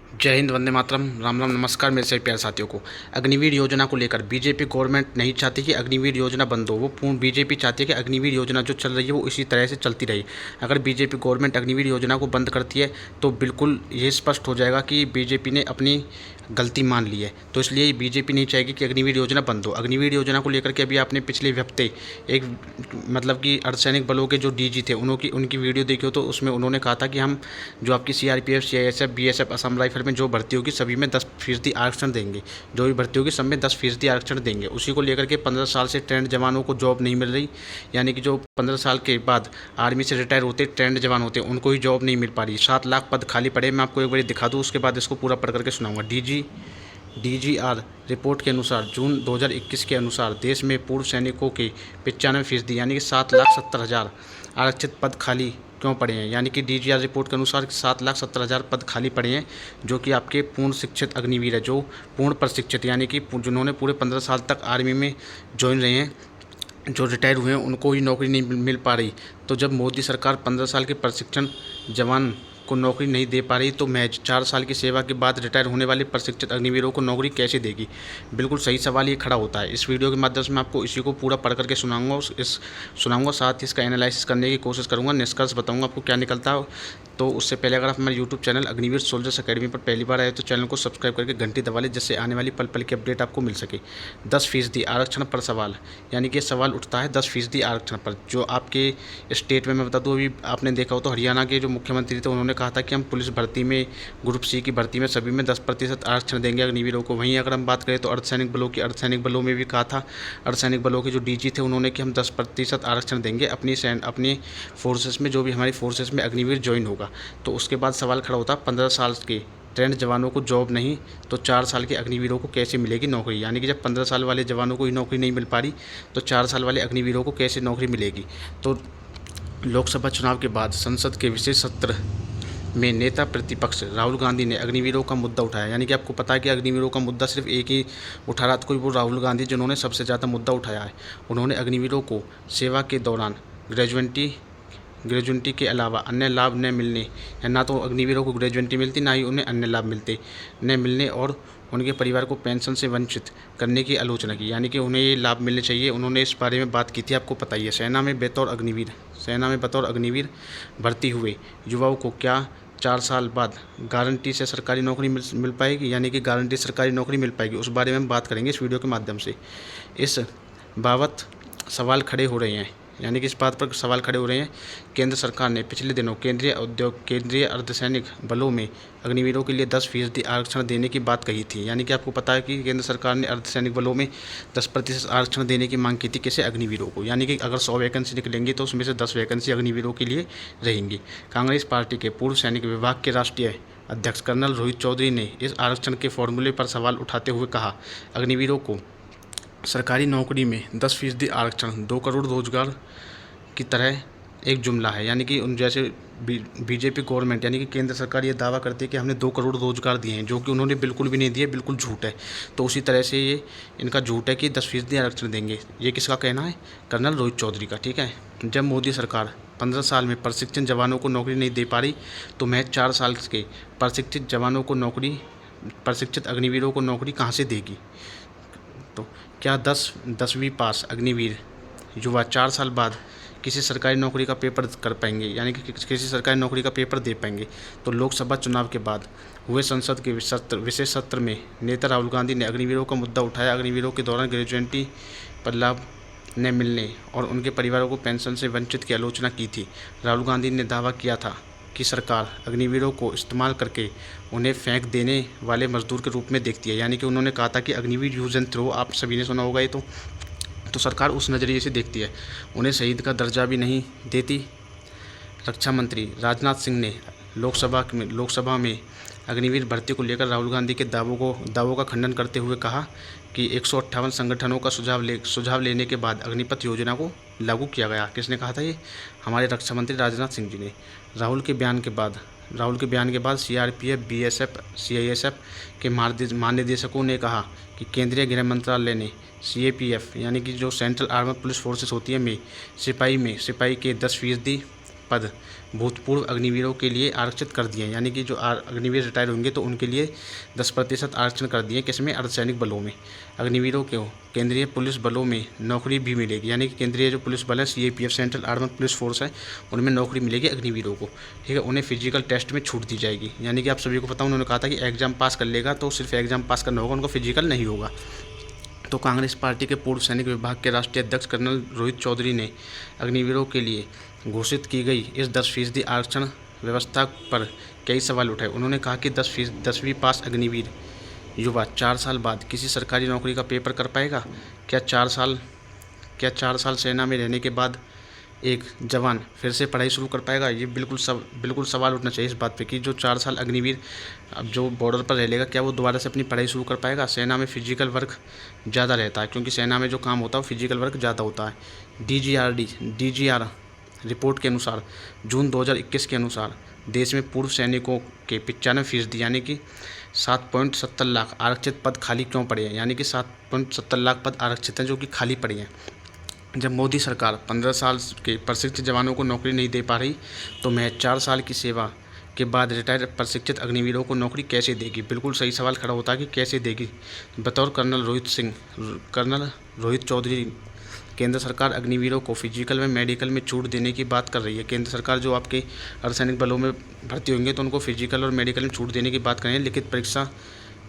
जय हिंद, वंदे मातरम, राम राम, नमस्कार मेरे सभी प्यारे साथियों को। अग्निवीर योजना को लेकर बीजेपी गवर्नमेंट नहीं चाहती कि अग्निवीर योजना बंद हो। वो पूर्ण बीजेपी चाहती है कि अग्निवीर योजना जो चल रही है वो इसी तरह से चलती रही। अगर बीजेपी गवर्नमेंट अग्निवीर योजना को बंद करती है तो बिल्कुल ये स्पष्ट हो जाएगा कि बीजेपी ने अपनी गलती मान ली है। तो इसलिए बीजेपी नहीं चाहेगी कि अग्निवीर योजना बंद हो। अग्निवीर योजना को लेकर के अभी आपने पिछले हफ्ते एक मतलब कि अर्धसैनिक बलों के जो डीजी थे उनकी वीडियो देखी हो तो उसमें उन्होंने कहा था कि हम जो आपकी CRPF, CISF, BSF, Assam rifle में जो भर्ती होगी सभी में 10% आरक्षण देंगे। जो भी भर्ती होगी सब में 10% आरक्षण देंगे। उसी को लेकर के 15 साल से ट्रेंड जवानों को जॉब नहीं मिल रही, यानी कि जो 15 साल के बाद आर्मी से रिटायर होते ट्रेंड जवान होते हैं उनको ही जॉब नहीं मिल पा रही। 7 लाख पद खाली पड़े। मैं आपको एक बार दिखा दूँ, उसके बाद इसको पूरा पढ़ करके सुनाऊंगा। डीजीआर रिपोर्ट के अनुसार जून 2021 के अनुसार देश में पूर्व सैनिकों के 95% यानी कि 7,70,000 आरक्षित पद खाली क्यों पड़े हैं। यानी कि डीजीआर रिपोर्ट के अनुसार 7,70,000 पद खाली पड़े हैं, जो कि आपके पूर्ण शिक्षित अग्निवीर है, जो पूर्ण प्रशिक्षित यानी कि जिन्होंने पूरे 15 साल तक आर्मी में ज्वाइन रहे हैं, जो रिटायर हुए हैं, उनको ही नौकरी नहीं मिल पा रही। तो जब मोदी सरकार 15 साल के प्रशिक्षण जवान को नौकरी नहीं दे पा रही तो महज 4 साल की सेवा के बाद रिटायर होने वाले प्रशिक्षित अग्निवीरों को नौकरी कैसे देगी। बिल्कुल सही सवाल ये खड़ा होता है। इस वीडियो के माध्यम से मैं आपको इसी को पूरा पढ़ करके सुनाऊंगा, साथ ही इसका एनालिसिस करने की कोशिश करूंगा, निष्कर्ष बताऊंगा आपको क्या निकलता है। तो उससे पहले अगर आप हमारे YouTube channel Agniveer soldiers academy पर पहली बार आए तो चैनल को सब्सक्राइब करके घंटी दबा लें, जिससे आने वाली पल पल की अपडेट आपको मिल सके। 10% आरक्षण पर सवाल, यानी कि सवाल उठता है 10% आरक्षण पर। जो आपके स्टेट में मैं बता दूं, अभी आपने देखा हो तो हरियाणा के जो मुख्यमंत्री थे उन्होंने कहा था कि हम पुलिस भर्ती में, ग्रुप सी की भर्ती में सभी में 10% आरक्षण देंगे अग्निवीरों को। वहीं अगर हम बात करें तो अर्धसैनिक बलों में भी कहा था अर्धसैनिक बलों के जो डीजी थे उन्होंने कि हम 10% आरक्षण देंगे अपनी फोर्सेस में, जो भी हमारी फोर्सेस में अग्निवीर ज्वाइन होगा। तो उसके बाद सवाल खड़ा होता है 15 साल के ट्रेंड जवानों को जॉब नहीं तो 4 साल के अग्निवीरों को कैसे मिलेगी नौकरी। यानी कि जब 15 साल वाले जवानों को ही नौकरी नहीं मिल पा रही तो 4 साल वाले अग्निवीरों को कैसे नौकरी मिलेगी। तो लोकसभा चुनाव के बाद संसद के विशेष सत्र में नेता प्रतिपक्ष राहुल गांधी ने अग्निवीरों का मुद्दा उठाया। यानी कि आपको पता है कि अग्निवीरों का मुद्दा सिर्फ एक ही उठा रहा था, कोई वो राहुल गांधी, जिन्होंने सबसे ज़्यादा मुद्दा उठाया है। उन्होंने अग्निवीरों को सेवा के दौरान ग्रेजुएटी के अलावा अन्य लाभ न मिलने, या ना तो अग्निवीरों को ग्रेजुएटी मिलती ना ही उन्हें अन्य लाभ न मिलने और उनके परिवार को पेंशन से वंचित करने की आलोचना की। यानी कि उन्हें ये लाभ मिलने चाहिए, उन्होंने इस बारे में बात की थी। आपको पता ही है, सेना में बतौर अग्निवीर भर्ती हुए युवाओं को क्या 4 साल बाद गारंटी से सरकारी नौकरी मिल पाएगी, यानी कि गारंटी सरकारी नौकरी मिल पाएगी, उस बारे में हम बात करेंगे इस वीडियो के माध्यम से। इस बाबत सवाल खड़े हो रहे हैं, यानी कि इस बात पर सवाल खड़े हो रहे हैं। केंद्र सरकार ने पिछले दिनों केंद्रीय अर्धसैनिक बलों में अग्निवीरों के लिए 10% आरक्षण देने की बात कही थी। यानी कि आपको पता है कि केंद्र सरकार ने अर्धसैनिक बलों में 10% आरक्षण देने की मांग की थी, किसे, अग्निवीरों को। यानी कि अगर 100 वैकेंसी निकलेंगी तो उसमें से 10 वैकेंसी अग्निवीरों के लिए रहेंगी। कांग्रेस पार्टी के पूर्व सैनिक विभाग के राष्ट्रीय अध्यक्ष कर्नल रोहित चौधरी ने इस आरक्षण के फॉर्मूले पर सवाल उठाते हुए कहा, अग्निवीरों को सरकारी नौकरी में 10% आरक्षण 2 करोड़ रोजगार की तरह एक जुमला है। यानी कि उन जैसे बीजेपी गवर्नमेंट यानी कि केंद्र सरकार ये दावा करती है कि हमने 2 करोड़ रोजगार दिए हैं, जो कि उन्होंने बिल्कुल भी नहीं दिए, बिल्कुल झूठ है। तो उसी तरह से ये इनका झूठ है कि 10% आरक्षण देंगे। ये किसका कहना है? कर्नल रोहित चौधरी का। ठीक है। जब मोदी सरकार 15 साल में प्रशिक्षित जवानों को नौकरी नहीं दे पा रही तो महज 4 साल के प्रशिक्षित अग्निवीरों को नौकरी कहाँ से देगी। तो क्या 10वीं पास अग्निवीर युवा 4 साल बाद किसी सरकारी नौकरी का पेपर कर पाएंगे, यानी कि किसी सरकारी नौकरी का पेपर दे पाएंगे। तो लोकसभा चुनाव के बाद हुए संसद के विशेष सत्र में नेता राहुल गांधी ने अग्निवीरों का मुद्दा उठाया। अग्निवीरों के दौरान ग्रेजुएटी पर लाभ न मिलने और उनके परिवारों को पेंशन से वंचित की आलोचना की थी। राहुल गांधी ने दावा किया था कि सरकार अग्निवीरों को इस्तेमाल करके उन्हें फेंक देने वाले मजदूर के रूप में देखती है। यानी कि उन्होंने कहा था कि अग्निवीर यूज एंड थ्रो, आप सभी ने सुना होगा ये तो सरकार उस नज़रिए से देखती है, उन्हें शहीद का दर्जा भी नहीं देती। रक्षा मंत्री राजनाथ सिंह ने लोकसभा में अग्निवीर भर्ती को लेकर राहुल गांधी के दावों का खंडन करते हुए कहा कि 158 संगठनों का सुझाव लेने के बाद अग्निपथ योजना को लागू किया गया। किसने कहा था ये? हमारे रक्षा मंत्री राजनाथ सिंह जी ने। राहुल के बयान के बाद सीआरपीएफ, बीएसएफ, सीआईएसएफ के महानिदेशकों ने कहा कि केंद्रीय गृह मंत्रालय ने सीएपीएफ यानी कि जो सेंट्रल आर्मड पुलिस फोर्सेस होती है में सिपाही के 10% पद भूतपूर्व अग्निवीरों के लिए आरक्षित कर दिए हैं। यानी कि जो अग्निवीर रिटायर होंगे तो उनके लिए 10% आरक्षण कर दिए। किसमें? अर्धसैनिक बलों में। अग्निवीरों को केंद्रीय पुलिस बलों में नौकरी भी मिलेगी। यानी कि केंद्रीय जो पुलिस बल है, CAPF central armed police force है, उनमें नौकरी मिलेगी अग्निवीरों को। ठीक है, उन्हें फिजिकल टेस्ट में छूट दी जाएगी। यानी कि आप सभी को पता, उन्होंने कहा था कि एग्जाम पास कर लेगा तो सिर्फ एग्जाम पास करना होगा, उनको फिजिकल नहीं होगा। तो कांग्रेस पार्टी के पूर्व सैनिक विभाग के राष्ट्रीय अध्यक्ष कर्नल रोहित चौधरी ने अग्निवीरों के लिए घोषित की गई इस 10% आरक्षण व्यवस्था पर कई सवाल उठाए। उन्होंने कहा कि 10वीं पास अग्निवीर युवा 4 साल बाद किसी सरकारी नौकरी का पेपर कर पाएगा? क्या 4 साल सेना में रहने के बाद एक जवान फिर से पढ़ाई शुरू कर पाएगा? ये बिल्कुल सवाल उठना चाहिए इस बात पे कि जो 4 साल अग्निवीर अब जो बॉर्डर पर रह लेगा, क्या वो दोबारा से अपनी पढ़ाई शुरू कर पाएगा? सेना में फिजिकल वर्क ज़्यादा रहता है, क्योंकि सेना में जो काम होता है वो फिजिकल वर्क ज़्यादा होता है। DGR रिपोर्ट के अनुसार जून 2021 के अनुसार देश में पूर्व सैनिकों के 95% यानी कि 7.70 लाख आरक्षित पद खाली क्यों पड़े हैं? यानी कि 7.70 लाख पद आरक्षित हैं जो कि खाली पड़े हैं। जब मोदी सरकार 15 साल के प्रशिक्षित जवानों को नौकरी नहीं दे पा रही, तो महज 4 साल की सेवा के बाद रिटायर प्रशिक्षित अग्निवीरों को नौकरी कैसे देगी? बिल्कुल सही सवाल खड़ा होता है कि कैसे देगी। बतौर कर्नल रोहित चौधरी, केंद्र सरकार अग्निवीरों को फिजिकल में मेडिकल में छूट देने की बात कर रही है। केंद्र सरकार जो आपके अर्धसैनिक बलों में भर्ती होंगे तो उनको फिजिकल और मेडिकल में छूट देने की बात कर रही है, लिखित परीक्षा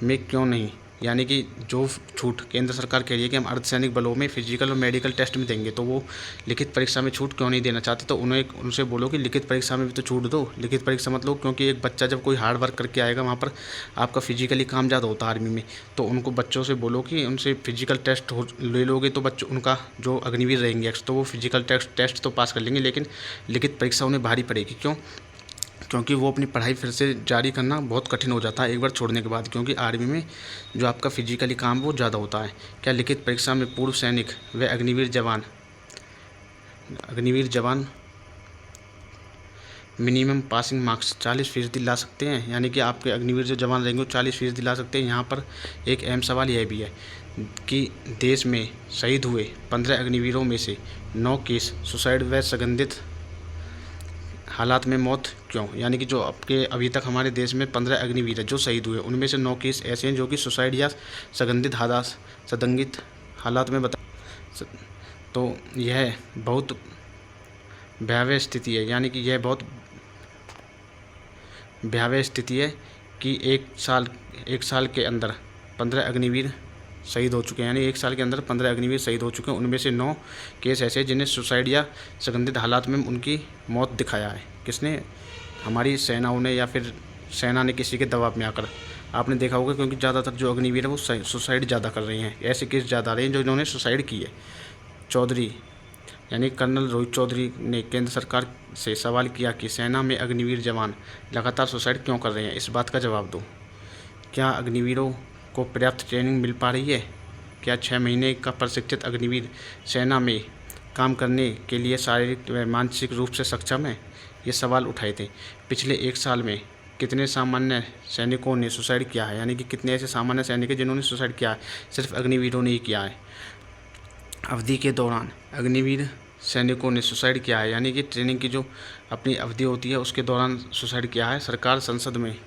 में क्यों नहीं? यानी कि जो छूट केंद्र सरकार कह रही है कि हम अर्धसैनिक बलों में फिजिकल और मेडिकल टेस्ट में देंगे, तो वो लिखित परीक्षा में छूट क्यों नहीं देना चाहते? तो उनसे बोलो कि लिखित परीक्षा में भी तो छूट दो। लिखित परीक्षा मतलब, क्योंकि एक बच्चा जब कोई हार्ड वर्क करके आएगा, वहाँ पर आपका फिजिकली काम ज़्यादा होता है आर्मी में, तो उनको बच्चों से बोलो कि उनसे फिजिकल टेस्ट ले लोगे तो बच्चों उनका जो अग्निवीर रहेंगे तो वो फिजिकल टेस्ट तो पास कर लेंगे, लेकिन लिखित परीक्षा उन्हें भारी पड़ेगी। क्यों? क्योंकि वो अपनी पढ़ाई फिर से जारी करना बहुत कठिन हो जाता है एक बार छोड़ने के बाद, क्योंकि आर्मी में जो आपका फिजिकली काम वो ज़्यादा होता है। क्या लिखित परीक्षा में पूर्व सैनिक व अग्निवीर जवान मिनिमम पासिंग मार्क्स 40% ला सकते हैं? यानी कि आपके अग्निवीर जो जवान रहेंगे वो 40% ला सकते हैं। यहाँ पर एक अहम सवाल यह भी है कि देश में शहीद हुए 15 अग्निवीरों में से 9 केस सुसाइड व संगंधित हालात में मौत क्यों? यानी कि जो आपके अभी तक हमारे देश में 15 अग्निवीर जो शहीद हुए, उनमें से 9 केस ऐसे हैं जो कि सुसाइड या संगंधित हालात में तो यह बहुत भयावह स्थिति है। यानी कि यह बहुत भयावह स्थिति है कि एक साल के अंदर 15 अग्निवीर शहीद हो चुके हैं। यानी 1 साल के अंदर 15 अग्निवीर शहीद हो चुके हैं। उनमें से 9 केस ऐसे जिन्हें सुसाइड या संगंधित हालात में उनकी मौत दिखाया है। किसने? हमारी सेनाओं ने, या फिर सेना ने किसी के दबाव में आकर। आपने देखा होगा, क्योंकि ज़्यादातर जो अग्निवीर है वो सुसाइड ज़्यादा कर रहे हैं। ऐसे केस ज़्यादा आ रहे हैं जो इन्होंने सुसाइड की है। चौधरी यानी कर्नल रोहित चौधरी ने केंद्र सरकार से सवाल किया कि सेना में अग्निवीर जवान लगातार सुसाइड क्यों कर रहे हैं? इस बात का जवाब दो। क्या अग्निवीरों को पर्याप्त ट्रेनिंग मिल पा रही है? क्या 6 महीने का प्रशिक्षित अग्निवीर सेना में काम करने के लिए शारीरिक व मानसिक रूप से सक्षम है? ये सवाल उठाए थे। पिछले 1 साल में कितने सामान्य सैनिकों ने सुसाइड किया है? यानी कि कितने ऐसे सामान्य सैनिक हैं जिन्होंने सुसाइड किया है? सिर्फ अग्निवीरों ने ही किया है। अवधि के दौरान अग्निवीर सैनिकों ने सुसाइड किया है, यानी कि ट्रेनिंग की जो अपनी अवधि होती है उसके दौरान सुसाइड किया है। सरकार संसद में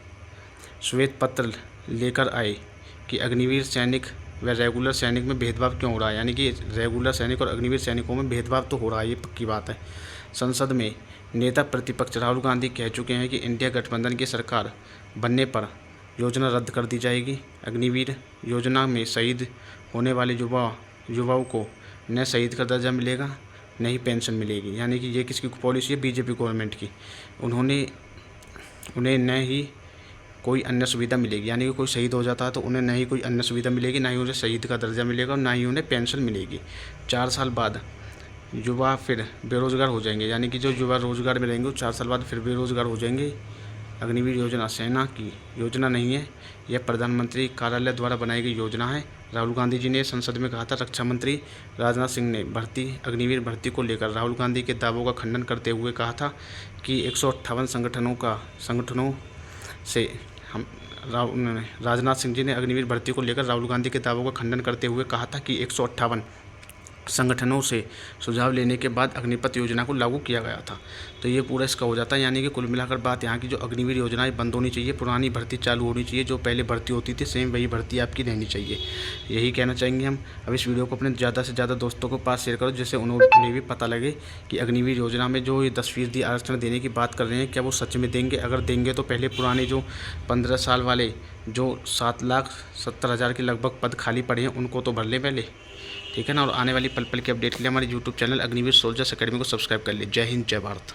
श्वेत पत्र लेकर आए कि अग्निवीर सैनिक व रेगुलर सैनिक में भेदभाव क्यों हो रहा है? यानी कि रेगुलर सैनिक और अग्निवीर सैनिकों में भेदभाव तो हो रहा है, ये पक्की बात है। संसद में नेता प्रतिपक्ष राहुल गांधी कह चुके हैं कि इंडिया गठबंधन की सरकार बनने पर योजना रद्द कर दी जाएगी। अग्निवीर योजना में शहीद होने वाले युवाओं को न शहीद का दर्जा मिलेगा, न ही पेंशन मिलेगी। यानी कि ये किसकी पॉलिसी है? बीजेपी गवर्नमेंट की। उन्हें न ही कोई अन्य सुविधा मिलेगी। यानी कि कोई शहीद हो जाता है तो उन्हें न ही कोई अन्य सुविधा मिलेगी, ना ही उन्हें शहीद का दर्जा मिलेगा और ना ही उन्हें पेंशन मिलेगी। 4 साल बाद युवा फिर बेरोज़गार हो जाएंगे। यानी कि जो युवा रोज़गार में रहेंगे वो 4 साल बाद फिर बेरोज़गार हो जाएंगे। अग्निवीर योजना सेना की योजना नहीं है, यह प्रधानमंत्री कार्यालय द्वारा बनाई गई योजना है। राहुल गांधी जी ने संसद में कहा था। रक्षा मंत्री राजनाथ सिंह ने अग्निवीर भर्ती को लेकर राहुल गांधी के दावों का खंडन करते हुए कहा था कि 158 संगठनों से राजनाथ सिंह जी ने अग्निवीर भर्ती को लेकर राहुल गांधी के दावों का खंडन करते हुए कहा था कि 158 संगठनों से सुझाव लेने के बाद अग्निपथ योजना को लागू किया गया था। तो ये पूरा इसका हो जाता है, यानी कि कुल मिलाकर बात यहाँ की जो अग्निवीर योजना है बंद होनी चाहिए, पुरानी भर्ती चालू होनी चाहिए, जो पहले भर्ती होती थी सेम वही भर्ती आपकी रहनी चाहिए। यही कहना चाहेंगे हम। अब इस वीडियो को अपने ज़्यादा से ज़्यादा दोस्तों के पास शेयर करो, जिससे उन्हें भी पता लगे कि अग्निवीर योजना में जो ये 10% आरक्षण देने की बात कर रहे हैं क्या वो सच में देंगे। अगर देंगे तो पहले पुराने जो 15 साल वाले जो 7,70,000 के लगभग पद खाली पड़े हैं उनको तो भर लें पहले, ठीक है ना। और आने वाली पल पल की अपडेट के लिए हमारे YouTube channel Agniveer soldiers academy को सब्सक्राइब कर लीजिए। जय हिंद, जय भारत।